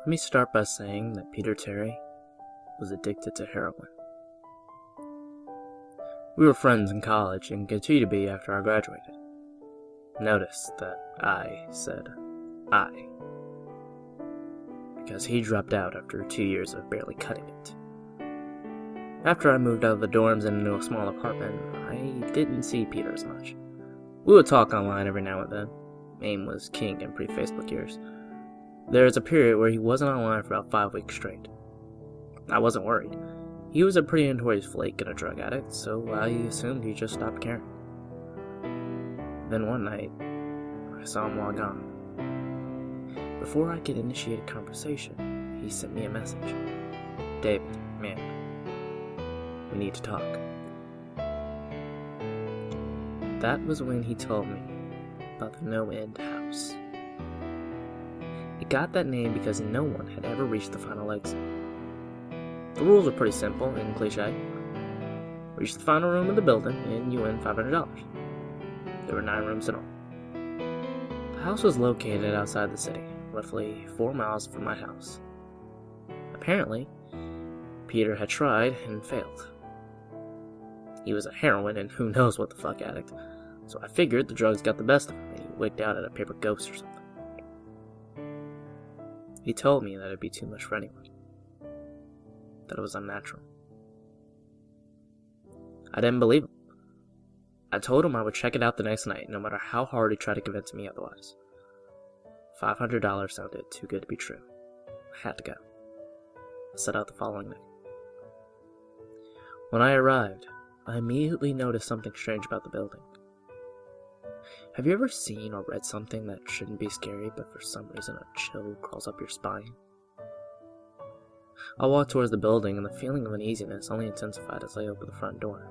Let me start by saying that Peter Terry was addicted to heroin. We were friends in college and continued to be after I graduated. Notice that I said I, because he dropped out after 2 years of barely cutting it. After I moved out of the dorms and into a small apartment, I didn't see Peter as much. We would talk online every now and then. AIM was king in pre-Facebook years. There was a period where he wasn't online for about 5 weeks straight. I wasn't worried. He was a pretty notorious flake and a drug addict, so I assumed he just stopped caring. Then one night, I saw him log on. Before I could initiate a conversation, he sent me a message. "David, man, we need to talk." That was when he told me about the No End House. It got that name because no one had ever reached the final exit. The rules were pretty simple and cliche. Reach the final room of the building and you win $500. There were 9 rooms in all. The house was located outside the city, roughly 4 miles from my house. Apparently, Peter had tried and failed. He was a heroin and who knows what the fuck addict, so I figured the drugs got the best of him and he wigged out at a paper ghost or something. He told me that it'd be too much for anyone, that it was unnatural. I didn't believe him. I told him I would check it out the next night, no matter how hard he tried to convince me otherwise. $500 sounded too good to be true. I had to go. I set out the following night. When I arrived, I immediately noticed something strange about the building. Have you ever seen or read something that shouldn't be scary, but for some reason a chill crawls up your spine? I walked towards the building, and the feeling of uneasiness only intensified as I opened the front door.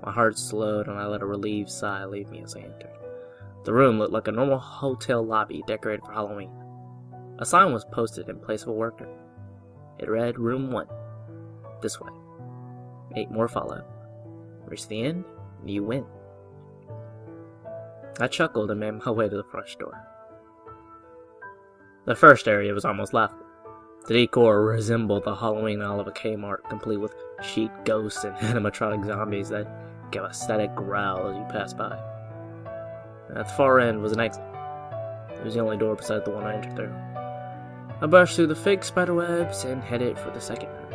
My heart slowed, and I let a relieved sigh leave me as I entered. The room looked like a normal hotel lobby decorated for Halloween. A sign was posted in place of a worker. It read, "Room 1. This way. 8 more follow. Reach the end, and you win." I chuckled and made my way to the front door. The first area was almost laughable. The decor resembled the Halloween aisle of a Kmart, complete with sheet ghosts and animatronic zombies that gave a static growl as you passed by. At the far end was an exit. It was the only door beside the one I entered through. I brushed through the fake spiderwebs and headed for the second room.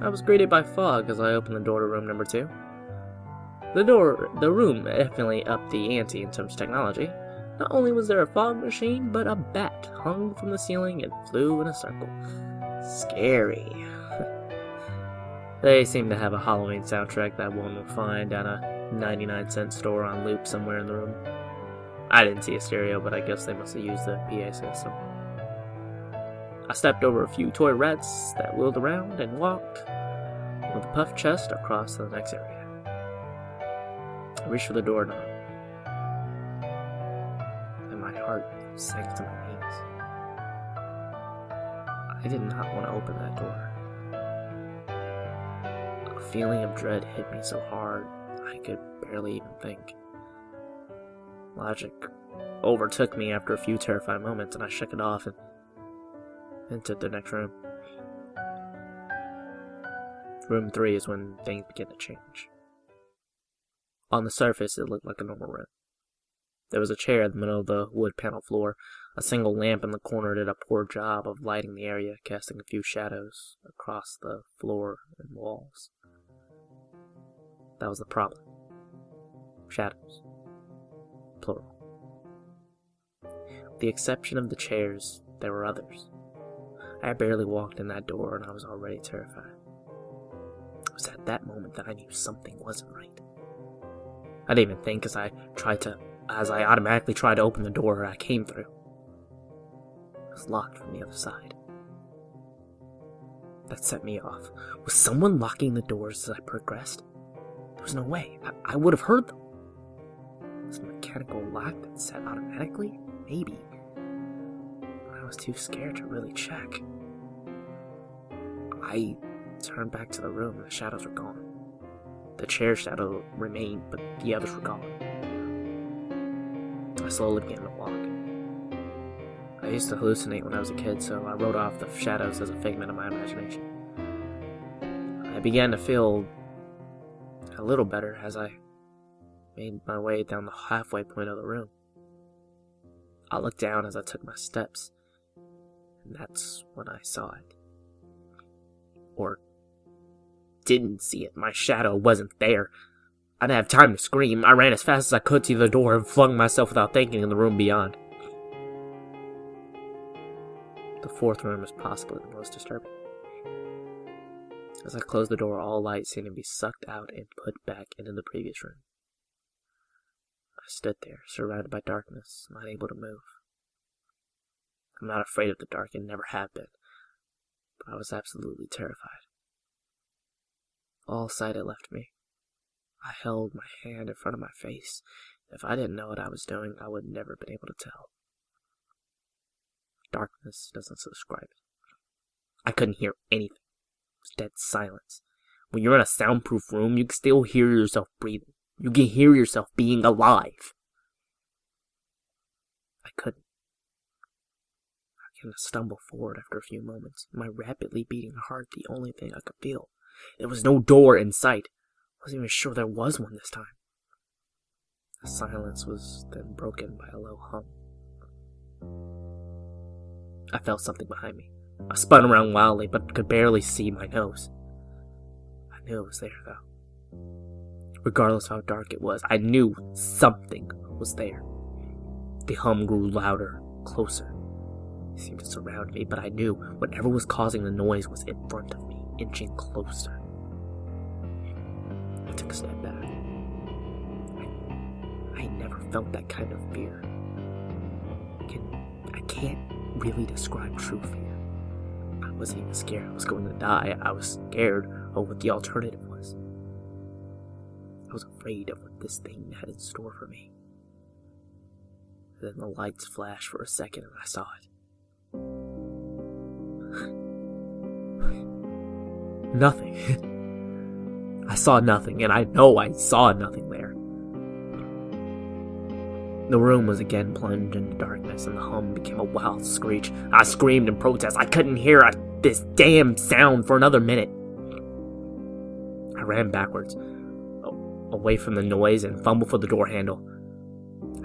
I was greeted by fog as I opened the door to room number 2. The room definitely upped the ante in terms of technology. Not only was there a fog machine, but a bat hung from the ceiling and flew in a circle. Scary. They seem to have a Halloween soundtrack that one will find at a 99-cent store on loop somewhere in the room. I didn't see a stereo, but I guess they must have used the PA system. I stepped over a few toy rats that wheeled around and walked with a puffed chest across to the next area. I reached for the doorknob, and my heart sank to my knees. I did not want to open that door. A feeling of dread hit me so hard I could barely even think. Logic overtook me after a few terrifying moments, and I shook it off and entered the next room. Room 3 is when things began to change. On the surface, it looked like a normal room. There was a chair in the middle of the wood panel floor. A single lamp in the corner did a poor job of lighting the area, casting a few shadows across the floor and walls. That was the problem. Shadows. Plural. With the exception of the chairs, there were others. I had barely walked in that door and I was already terrified. It was at that moment that I knew something wasn't right. I didn't even think as I automatically tried to open the door I came through. It was locked from the other side. That set me off. Was someone locking the doors as I progressed? There was no way. I would have heard them. Was it a mechanical lock that set automatically? Maybe. But I was too scared to really check. I turned back to the room and the shadows were gone. The chair shadow remained, but the others were gone. I slowly began to walk. I used to hallucinate when I was a kid, so I wrote off the shadows as a figment of my imagination. I began to feel a little better as I made my way down the halfway point of the room. I looked down as I took my steps, and that's when I saw it. Or didn't see it. My shadow wasn't there. I didn't have time to scream. I ran as fast as I could to the door and flung myself without thinking in the room beyond. The fourth room is possibly the most disturbing. As I closed the door, all light seemed to be sucked out and put back into the previous room. I stood there, surrounded by darkness, not able to move. I'm not afraid of the dark and never have been, but I was absolutely terrified. All sight had left me. I held my hand in front of my face. If I didn't know what I was doing, I would never have been able to tell. Darkness doesn't describe it. I couldn't hear anything. It was dead silence. When you're in a soundproof room, you can still hear yourself breathing. You can hear yourself being alive. I couldn't. I began to stumble forward after a few moments, my rapidly beating heart the only thing I could feel. There was no door in sight. I wasn't even sure there was one this time. The silence was then broken by a low hum. I felt something behind me. I spun around wildly, but could barely see my nose. I knew it was there, though. Regardless of how dark it was, I knew something was there. The hum grew louder, closer. It seemed to surround me, but I knew whatever was causing the noise was in front of me, inching closer. I took a step back. I never felt that kind of fear. I can't really describe true fear. I wasn't even scared I was going to die. I was scared of what the alternative was. I was afraid of what this thing had in store for me. Then the lights flashed for a second and I saw it. Nothing. I saw nothing, and I know I saw nothing there. The room was again plunged into darkness, and the hum became a wild screech. I screamed in protest. I couldn't hear this damn sound for another minute. I ran backwards, away from the noise, and fumbled for the door handle.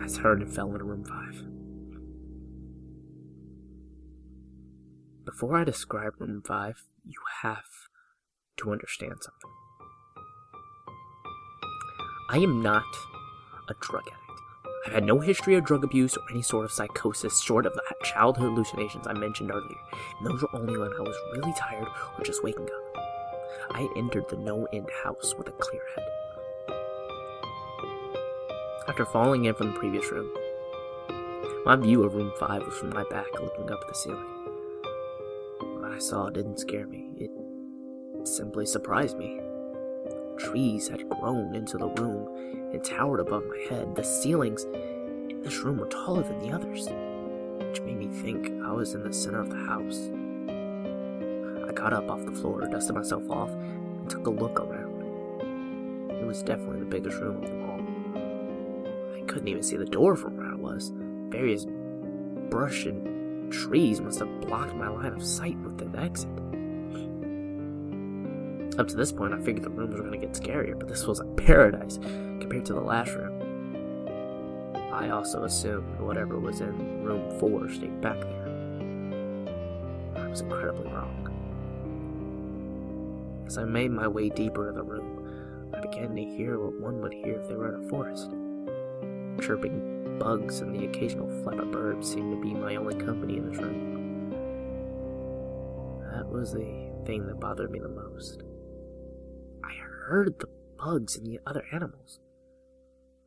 I turned and fell into room 5. Before I describe room 5, you have to understand something. I am not a drug addict. I've had no history of drug abuse or any sort of psychosis short of the childhood hallucinations I mentioned earlier, and those were only when I was really tired or just waking up. I had entered the no-end house with a clear head. After falling in from the previous room, my view of room 5 was from my back looking up at the ceiling. What I saw didn't scare me, it simply surprised me. Trees had grown into the room and towered above my head. The ceilings in this room were taller than the others, which made me think I was in the center of the house. I got up off the floor, dusted myself off, and took a look around. It was definitely the biggest room of them all. I couldn't even see the door from where I was. Various brush and trees must have blocked my line of sight with the exit. Up to this point, I figured the rooms were going to get scarier, but this was a paradise compared to the last room. I also assumed whatever was in room 4 stayed back there. I was incredibly wrong. As I made my way deeper in the room, I began to hear what one would hear if they were in a forest. Chirping bugs and the occasional flap of birds seemed to be my only company in this room. That was the thing that bothered me the most. I heard the bugs and the other animals,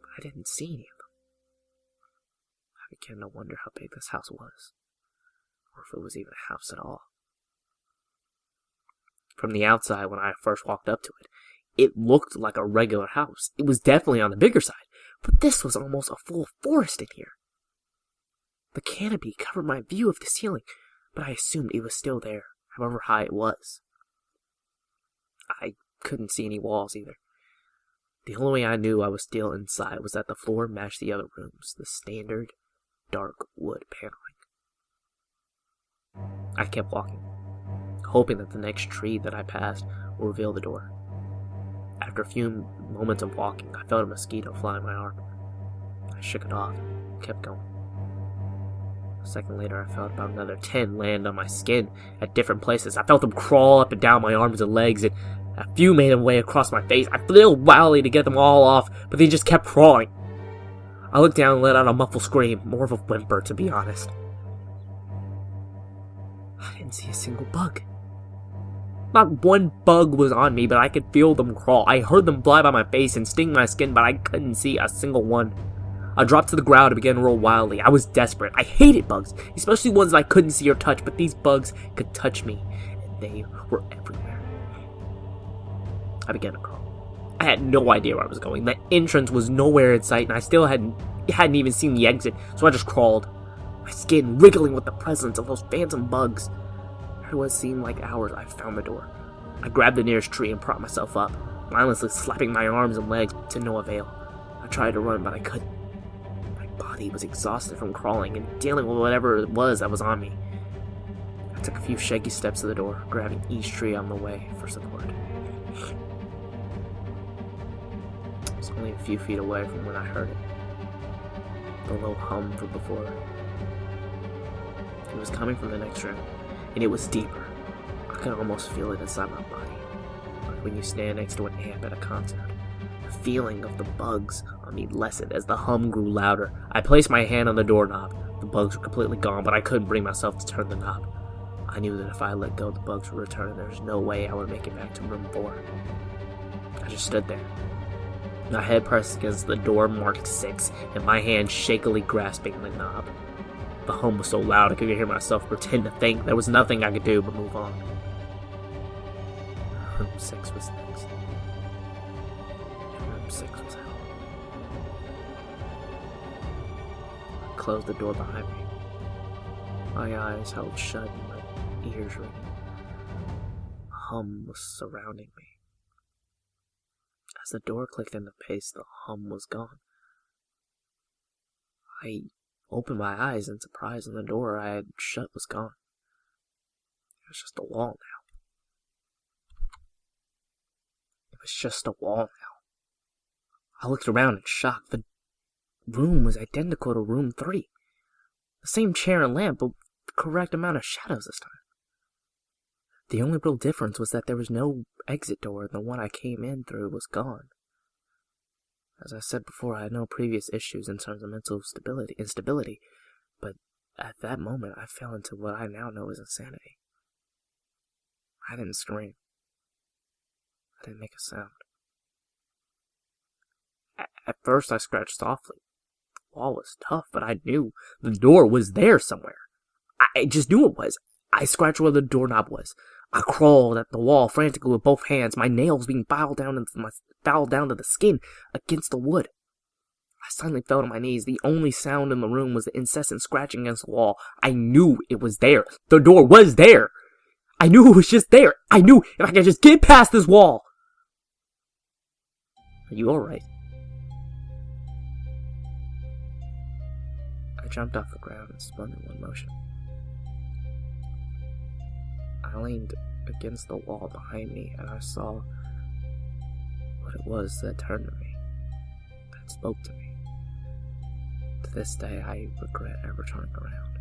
but I didn't see any of them. I began to wonder how big this house was, or if it was even a house at all. From the outside, when I first walked up to it, it looked like a regular house. It was definitely on the bigger side, but this was almost a full forest in here. The canopy covered my view of the ceiling, but I assumed it was still there, however high it was. I couldn't see any walls either. The only way I knew I was still inside was that the floor matched the other rooms, the standard dark wood paneling. I kept walking, hoping that the next tree that I passed would reveal the door. After a few moments of walking, I felt a mosquito fly in my arm. I shook it off and kept going. A second later, I felt about another 10 land on my skin at different places. I felt them crawl up and down my arms and legs, and a few made their way across my face. I flailed wildly to get them all off, but they just kept crawling. I looked down and let out a muffled scream, more of a whimper, to be honest. I didn't see a single bug. Not one bug was on me, but I could feel them crawl. I heard them fly by my face and sting my skin, but I couldn't see a single one. I dropped to the ground and began to roll wildly. I was desperate. I hated bugs, especially ones that I couldn't see or touch, but these bugs could touch me, and they were everywhere. I began to crawl. I had no idea where I was going. The entrance was nowhere in sight, and I still hadn't even seen the exit, so I just crawled, my skin wriggling with the presence of those phantom bugs. After what seemed like hours, I found the door. I grabbed the nearest tree and propped myself up, mindlessly slapping my arms and legs to no avail. I tried to run, but I couldn't. My body was exhausted from crawling and dealing with whatever it was that was on me. I took a few shaky steps to the door, grabbing each tree on the way for support. I was only a few feet away from when I heard it. The low hum from before. It was coming from the next room, and it was deeper. I could almost feel it inside my body, like when you stand next to an amp at a concert. The feeling of the bugs on me lessened as the hum grew louder. I placed my hand on the doorknob. The bugs were completely gone, but I couldn't bring myself to turn the knob. I knew that if I let go, the bugs would return, and there was no way I would make it back to room 4. I just stood there, my head pressed against the door marked 6, and my hand shakily grasping the knob. The hum was so loud I could hear myself pretend to think there was nothing I could do but move on. Room 6 was next. Room 6 was hell. I closed the door behind me. My eyes held shut and my ears ringing. A hum was surrounding me. As the door clicked into place, the hum was gone. I opened my eyes in surprise, and the door I had shut was gone. It was just a wall now. It was just a wall now. I looked around in shock. The room was identical to room 3. The same chair and lamp, but the correct amount of shadows this time. The only real difference was that there was no exit door, and the one I came in through was gone. As I said before, I had no previous issues in terms of mental instability, but at that moment I fell into what I now know as insanity. I didn't scream. I didn't make a sound. At first I scratched softly. The wall was tough, but I knew the door was there somewhere. I just knew it was. I scratched where the doorknob was. I crawled at the wall frantically with both hands, my nails being filed down to the skin against the wood. I suddenly fell to my knees. The only sound in the room was the incessant scratching against the wall. I knew it was there. The door was there. I knew it was just there. I knew if I could just get past this wall. Are you alright? I jumped off the ground and spun in one motion. I leaned against the wall behind me, and I saw what it was that turned to me, that spoke to me. To this day, I regret ever turning around.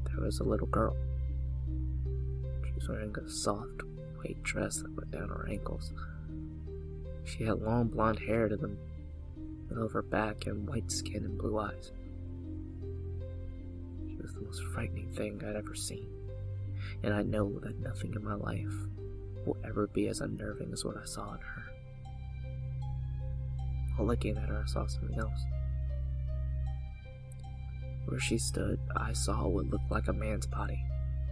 There was a little girl. She was wearing a soft, white dress that went down her ankles. She had long blonde hair to the middle of her back and white skin and blue eyes. She was the most frightening thing I'd ever seen, and I know that nothing in my life will ever be as unnerving as what I saw in her. While looking at her, I saw something else. Where she stood, I saw what looked like a man's body,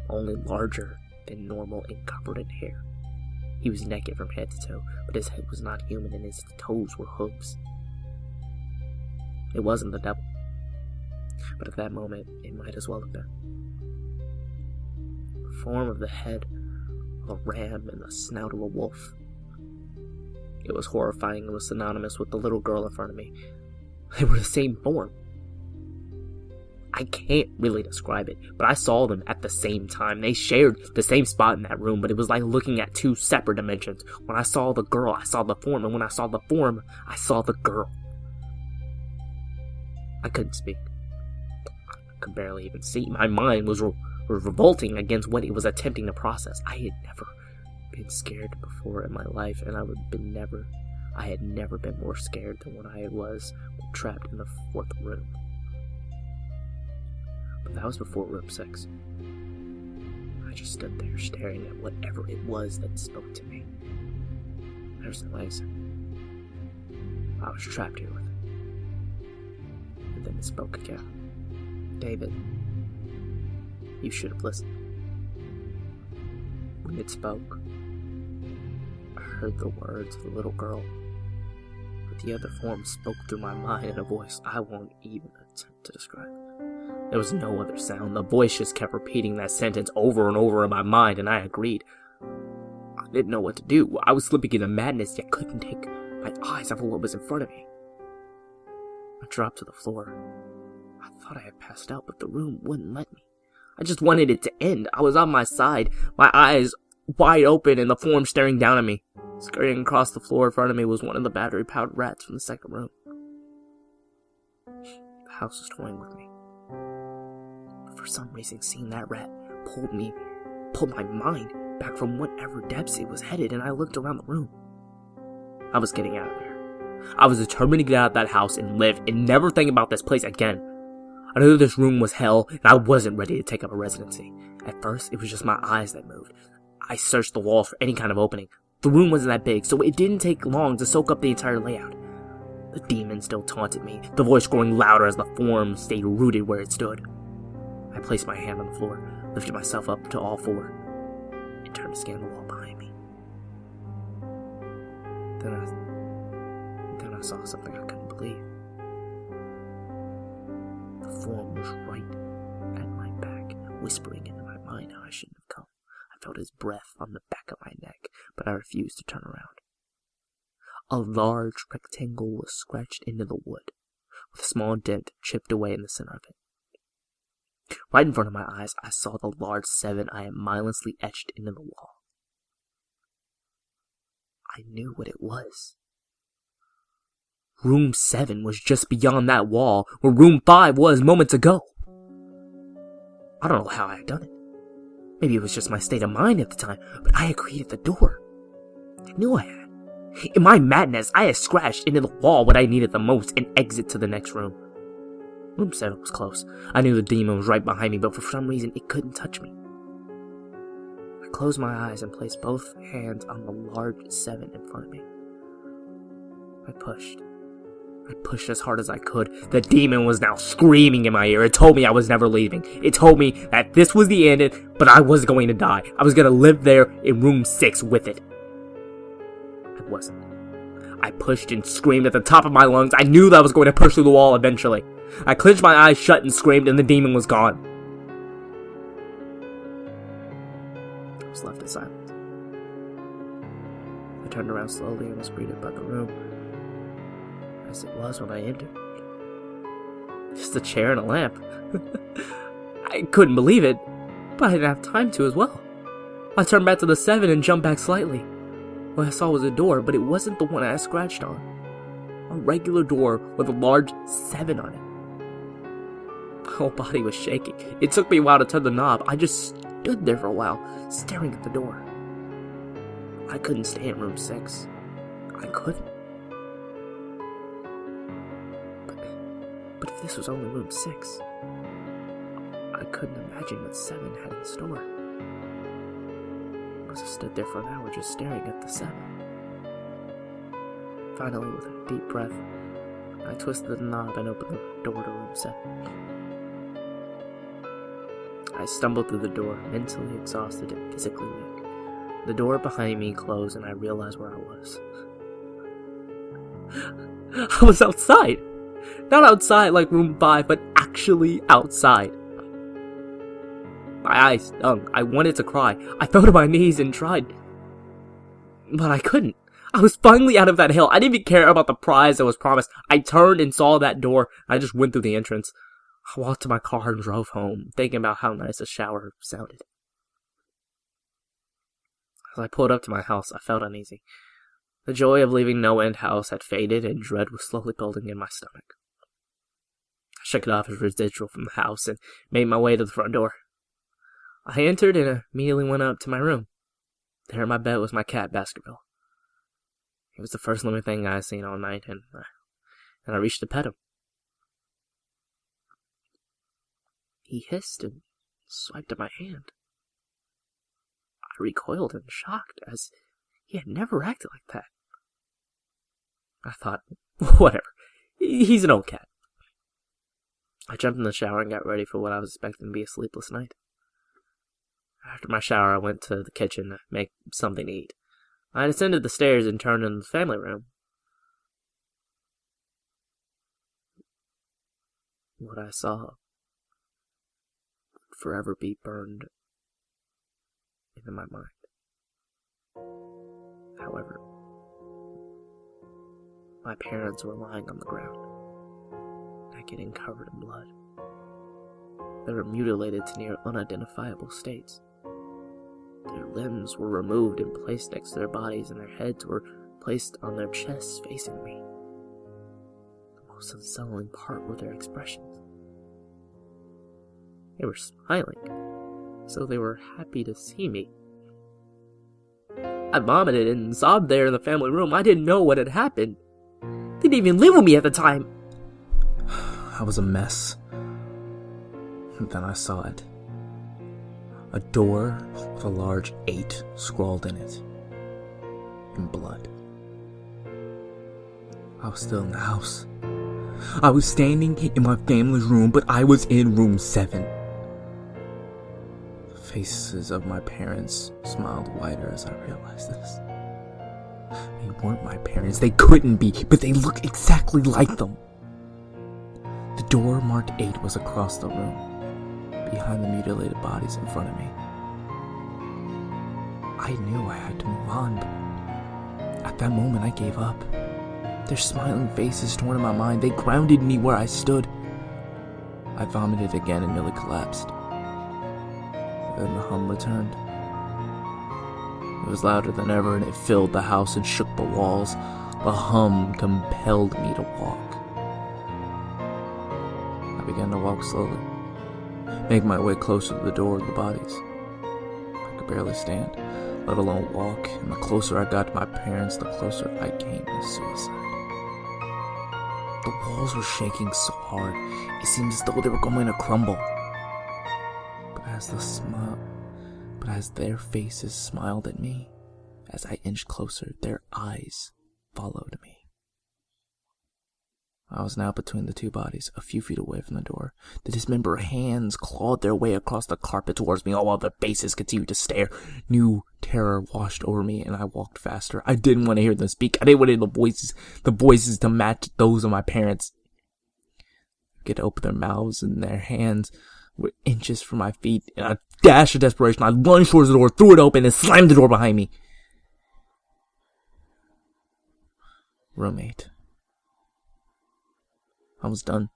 only larger than normal and covered in hair. He was naked from head to toe, but his head was not human and his toes were hooves. It wasn't the devil, but at that moment, it might as well have been. The form of the head of a ram and the snout of a wolf. It was horrifying and was synonymous with the little girl in front of me. They were the same form. I can't really describe it, but I saw them at the same time. They shared the same spot in that room, but it was like looking at two separate dimensions. When I saw the girl, I saw the form, and when I saw the form, I saw the girl. I couldn't speak. I could barely even see. My mind was revolting against what it was attempting to process. I had never been scared before in my life, and I had never been more scared than when I was trapped in the fourth room. But that was before room 6. I just stood there staring at whatever it was that spoke to me. There's the legs. I was trapped here with it. And then it spoke again. David, you should have listened. When it spoke, I heard the words of the little girl. But the other form spoke through my mind in a voice I won't even attempt to describe. There was no other sound. The voice just kept repeating that sentence over and over in my mind, and I agreed. I didn't know what to do. I was slipping into madness, yet couldn't take my eyes off of what was in front of me. I dropped to the floor. I thought I had passed out, but the room wouldn't let me. I just wanted it to end. I was on my side, my eyes wide open, and the form staring down at me. Scurrying across the floor in front of me was one of the battery-powered rats from the second room. The house was toying with me. For some reason, seeing that rat pulled my mind back from whatever depths it was headed, and I looked around the room. I was getting out of there. I was determined to get out of that house and live and never think about this place again. I knew this room was hell, and I wasn't ready to take up a residency. At first, it was just my eyes that moved. I searched the walls for any kind of opening. The room wasn't that big, so it didn't take long to soak up the entire layout. The demon still taunted me, the voice growing louder as the form stayed rooted where it stood. I placed my hand on the floor, lifted myself up to all four, and turned to scan the wall behind me. Then I saw something I couldn't believe. The form was right at my back, whispering into my mind how I shouldn't have come. I felt his breath on the back of my neck, but I refused to turn around. A large rectangle was scratched into the wood, with a small dent chipped away in the center of it. Right in front of my eyes, I saw the large 7 I had mindlessly etched into the wall. I knew what it was. Room 7 was just beyond that wall, where Room 5 was moments ago. I don't know how I had done it. Maybe it was just my state of mind at the time, but I had created the door. I knew I had. In my madness, I had scratched into the wall what I needed the most, an exit to the next room. Room 7 was close. I knew the demon was right behind me, but for some reason, it couldn't touch me. I closed my eyes and placed both hands on the large 7 in front of me. I pushed. I pushed as hard as I could. The demon was now screaming in my ear. It told me I was never leaving. It told me that this was the end, but I wasn't going to die. I was going to live there in room 6 with it. I wasn't. I pushed and screamed at the top of my lungs. I knew that I was going to push through the wall eventually. I clenched my eyes shut and screamed, and the demon was gone. I was left in silence. I turned around slowly and was greeted by the room as it was when I entered. Just a chair and a lamp. I couldn't believe it, but I didn't have time to as well. I turned back to the 7 and jumped back slightly. What I saw was a door, but it wasn't the one I had scratched on. A regular door with a large 7 on it. My whole body was shaking. It took me a while to turn the knob. I just stood there for a while, staring at the door. I couldn't stay in room 6. I couldn't. But if this was only room 6, I couldn't imagine what 7 had in store. I stood there for an hour just staring at the 7. Finally, with a deep breath, I twisted the knob and opened the door to room 7. I stumbled through the door, mentally exhausted and physically weak. The door behind me closed and I realized where I was. I was outside! Not outside like room 5, but actually outside. My eyes stung. I wanted to cry. I fell to my knees and tried. But I couldn't. I was finally out of that hell. I didn't even care about the prize that was promised. I turned and saw that door. I just went through the entrance. I walked to my car and drove home, thinking about how nice a shower sounded. As I pulled up to my house, I felt uneasy. The joy of leaving No End House had faded, and dread was slowly building in my stomach. I shook it off as residual from the house and made my way to the front door. I entered and immediately went up to my room. There in my bed was my cat, Baskerville. He was the first living thing I had seen all night, and I reached to pet him. He hissed and swiped at my hand. I recoiled in shock, as he had never acted like that. I thought, whatever, he's an old cat. I jumped in the shower and got ready for what I was expecting to be a sleepless night. After my shower, I went to the kitchen to make something to eat. I descended the stairs and turned into the family room. What I saw would forever be burned into my mind. However, my parents were lying on the ground, naked and covered in blood. They were mutilated to near unidentifiable states. Their limbs were removed and placed next to their bodies, and their heads were placed on their chests facing me. The most unsettling part were their expressions. They were smiling, so they were happy to see me. I vomited and sobbed there in the family room. I didn't know what had happened. They didn't even live with me at the time. I was a mess. And then I saw it. A door with a large 8 scrawled in it. In blood. I was still in the house. I was standing in my family's room, but I was in room 7. The faces of my parents smiled wider as I realized this. They weren't my parents. They couldn't be, but they looked exactly like them. The door marked 8 was across the room, behind the mutilated bodies in front of me. I knew I had to move on, but at that moment I gave up. Their smiling faces torn in my mind. They grounded me where I stood. I vomited again and nearly collapsed. Then the hum returned. It was louder than ever, and it filled the house and shook the walls. The hum compelled me to walk. I began to walk slowly, make my way closer to the door of the bodies. I could barely stand, let alone walk, and the closer I got to my parents, the closer I came to suicide. The walls were shaking so hard, it seemed as though they were going to crumble. But as their faces smiled at me, as I inched closer, their eyes followed me. I was now between the 2 bodies, a few feet away from the door. The dismembered hands clawed their way across the carpet towards me, all while their faces continued to stare. New terror washed over me, and I walked faster. I didn't want to hear them speak. I didn't want to hear the voices to match those of my parents. I get to open their mouths, and their hands were inches from my feet. In a dash of desperation, I lunged towards the door, threw it open, and slammed the door behind me. Roommate. I was done.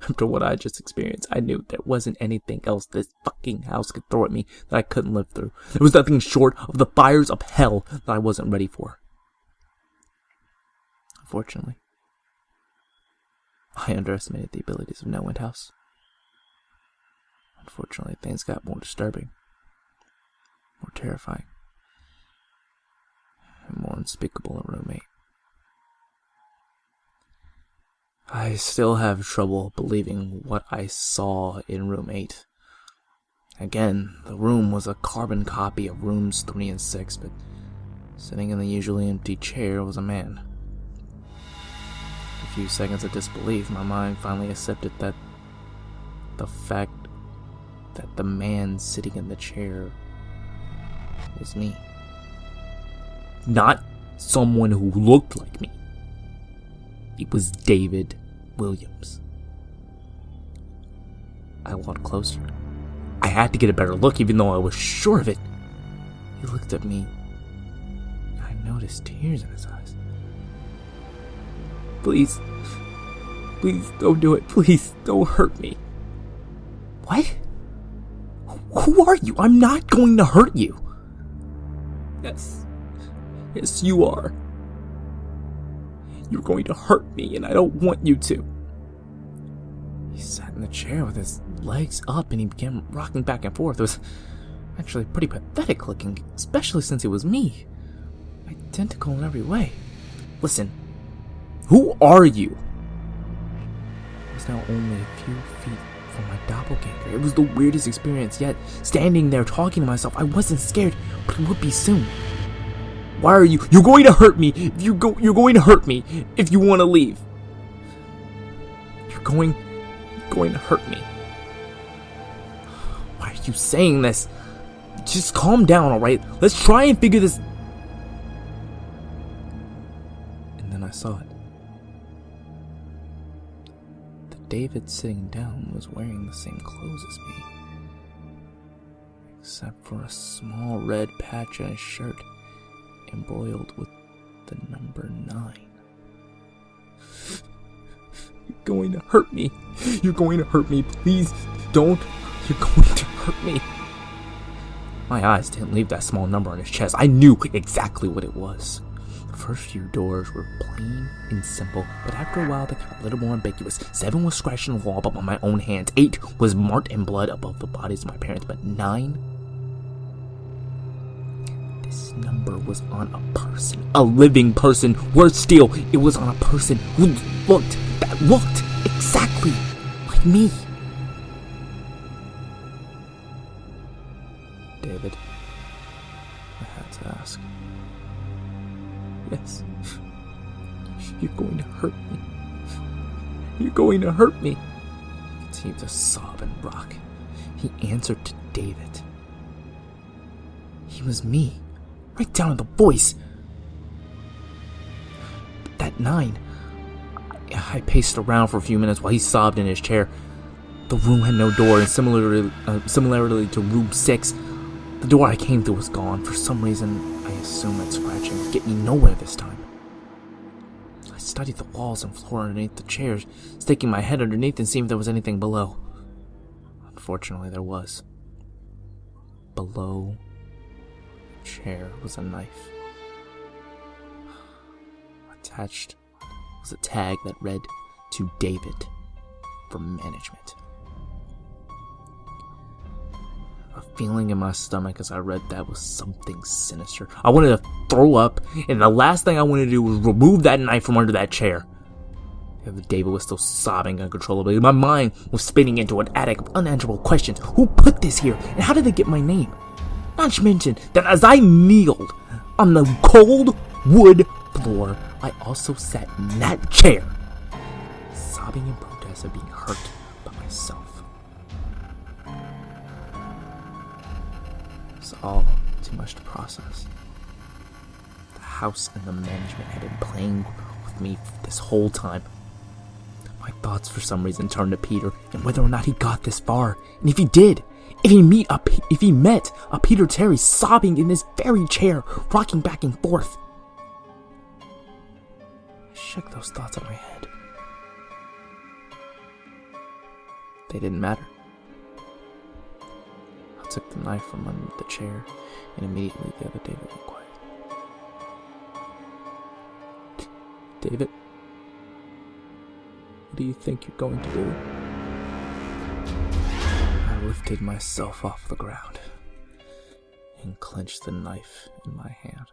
After what I just experienced, I knew there wasn't anything else this fucking house could throw at me that I couldn't live through. There was nothing short of the fires of hell that I wasn't ready for. Unfortunately, I underestimated the abilities of No End House. Unfortunately, things got more disturbing, more terrifying, and more unspeakable a roommate. I still have trouble believing what I saw in room 8. Again, the room was a carbon copy of rooms 3 and 6, but sitting in the usually empty chair was a man. A few seconds of disbelief, my mind finally accepted that the fact that the man sitting in the chair was me. Not someone who looked like me. It was David Williams. I walked closer. I had to get a better look, even though I was sure of it. He looked at me. I noticed tears in his eyes. Please Please don't do it. Please don't hurt me. What? Who are you? I'm not going to hurt you. Yes, you are. You're going to hurt me, and I don't want you to. He sat in the chair with his legs up, and he began rocking back and forth. It was actually pretty pathetic looking, especially since it was me. Identical in every way. Listen, who are you? I was now only a few feet from my doppelganger. It was the weirdest experience yet. Standing there talking to myself, I wasn't scared, but it would be soon. Why are you? You're going to hurt me. You're going to hurt me if you want to leave. You're going to hurt me. Why are you saying this? Just calm down, alright? Let's try and figure this. And then I saw it. The David sitting down was wearing the same clothes as me, except for a small red patch on his shirt embroiled with the number 9. You're going to hurt me. You're going to hurt me. Please don't. You're going to hurt me. My eyes didn't leave that small number on his chest. I knew exactly what it was. The first few doors were plain and simple, but after a while they got a little more ambiguous. 7 was scratched in the wall, but by my own hands. 8 was marked in blood above the bodies of my parents, but 9... this number was on a person, a living person. Worse still, it was on a person who looked exactly like me. David, I had to ask. Yes, you're going to hurt me. You're going to hurt me. He continued to sob and rock. He answered to David. He was me. Right down to the voice. But that 9... I paced around for a few minutes while he sobbed in his chair. The room had no door, and similarly to room 6, the door I came through was gone. For some reason, I assumed that scratching would get me nowhere this time. I studied the walls and floor underneath the chairs, sticking my head underneath and seeing if there was anything below. Unfortunately, there was. Below chair was a knife. Attached was a tag that read, "To David, from management." A feeling in my stomach as I read that was something sinister. I wanted to throw up, and the last thing I wanted to do was remove that knife from under that chair. David was still sobbing uncontrollably. My mind was spinning into an attic of unanswerable questions. Who put this here, and how did they get my name? Not to mention that as I kneeled on the cold wood floor, I also sat in that chair, sobbing in protest of being hurt by myself. It was all too much to process. The house and the management had been playing with me this whole time. My thoughts for some reason turned to Peter and whether or not he got this far, and if he did. If he met a Peter Terry sobbing in this very chair, rocking back and forth. I shook those thoughts out of my head. They didn't matter. I took the knife from under the chair, and immediately the other David went quiet. David, what do you think you're going to do? I lifted myself off the ground and clenched the knife in my hand.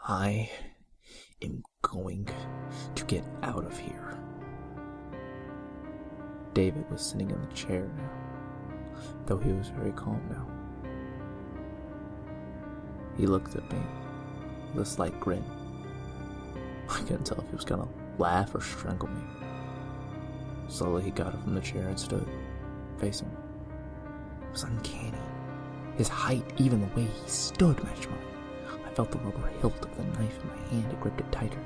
I am going to get out of here. David was sitting in the chair now, though he was very calm now. He looked at me with a slight grin. I couldn't tell if he was gonna laugh or strangle me. Slowly he got up from the chair and stood, facing me. It was uncanny. His height, even the way he stood, matched mine. I felt the rubber hilt of the knife in my hand and gripped it tighter.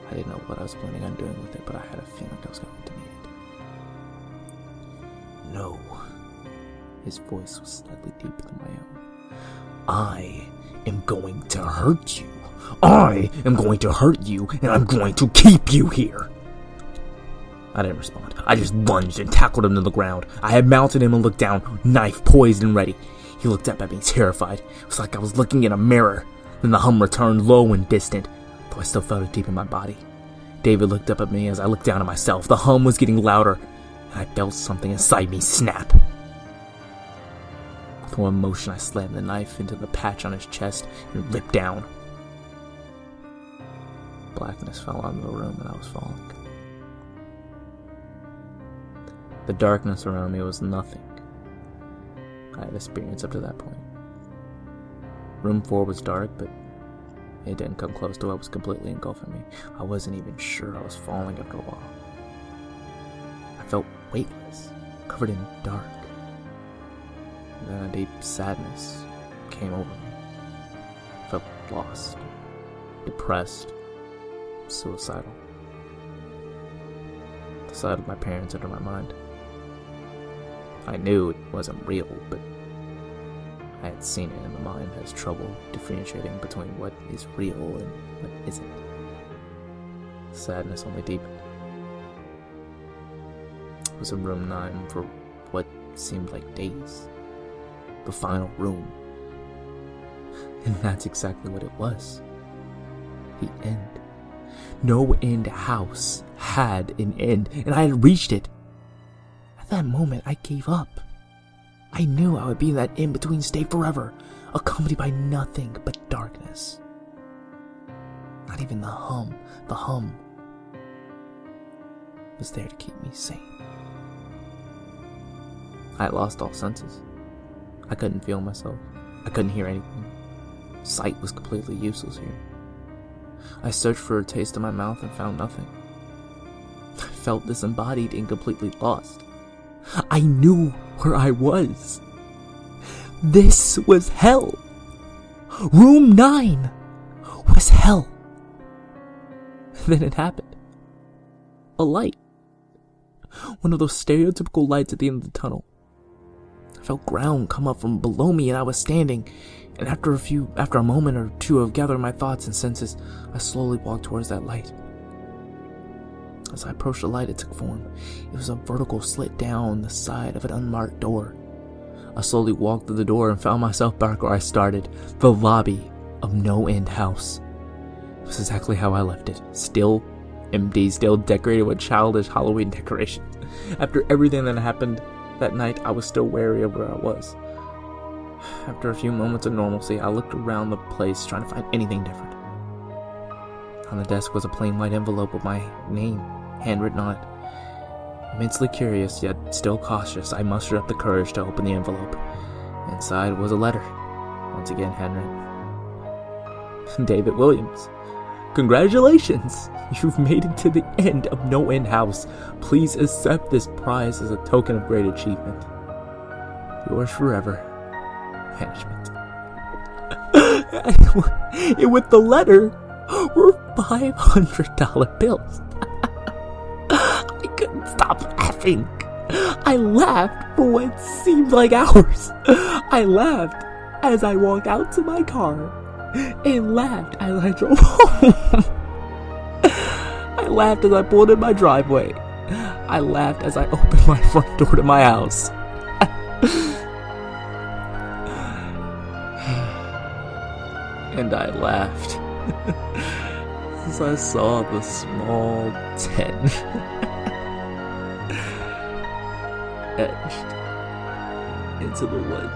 I didn't know what I was planning on doing with it, but I had a feeling I was going to need it. No. His voice was slightly deeper than my own. I am going to hurt you. I am going to hurt you, and I'm going to keep you here. I didn't respond. I just lunged and tackled him to the ground. I had mounted him and looked down, knife poised and ready. He looked up at me, terrified. It was like I was looking in a mirror. Then the hum returned, low and distant, though I still felt it deep in my body. David looked up at me as I looked down at myself. The hum was getting louder, and I felt something inside me snap. With one motion, I slammed the knife into the patch on his chest and ripped down. Blackness fell onto the room, and I was falling. The darkness around me was nothing I had experienced up to that point. Room 4 was dark, but it didn't come close to what was completely engulfing me. I wasn't even sure I was falling after a while. I felt weightless, covered in dark. And then a deep sadness came over me. I felt lost, depressed, suicidal. The sight of my parents entered my mind. I knew it wasn't real, but I had seen it, and the mind has trouble differentiating between what is real and what isn't. Sadness only deepened. I was in room 9 for what seemed like days. The final room. And that's exactly what it was. The end. No end house had an end, and I had reached it. At that moment, I gave up. I knew I would be in that in-between state forever, accompanied by nothing but darkness. Not even the hum was there to keep me sane. I had lost all senses. I couldn't feel myself. I couldn't hear anything. Sight was completely useless here. I searched for a taste in my mouth and found nothing. I felt disembodied and completely lost. I knew where I was. This was hell. Room 9 was hell. Then it happened. A light. One of those stereotypical lights at the end of the tunnel. I felt ground come up from below me, and I was standing. And after a moment or two of gathering my thoughts and senses, I slowly walked towards that light. As I approached the light, it took form. It was a vertical slit down the side of an unmarked door. I slowly walked through the door and found myself back where I started, the lobby of No End House. It was exactly how I left it. Still empty, still decorated with childish Halloween decorations. After everything that happened that night, I was still wary of where I was. After a few moments of normalcy, I looked around the place trying to find anything different. On the desk was a plain white envelope with my name handwritten on it. Immensely curious, yet still cautious, I mustered up the courage to open the envelope. Inside was a letter, once again handwritten. David Williams, congratulations! You've made it to the end of No End House. Please accept this prize as a token of great achievement. Yours forever, Management. And with the letter were $500 bills. I couldn't stop laughing. I laughed for what seemed like hours. I laughed as I walked out to my car and laughed as I drove home. I laughed as I pulled in my driveway. I laughed as I opened my front door to my house. And I laughed as I saw the small 10 etched into the wood.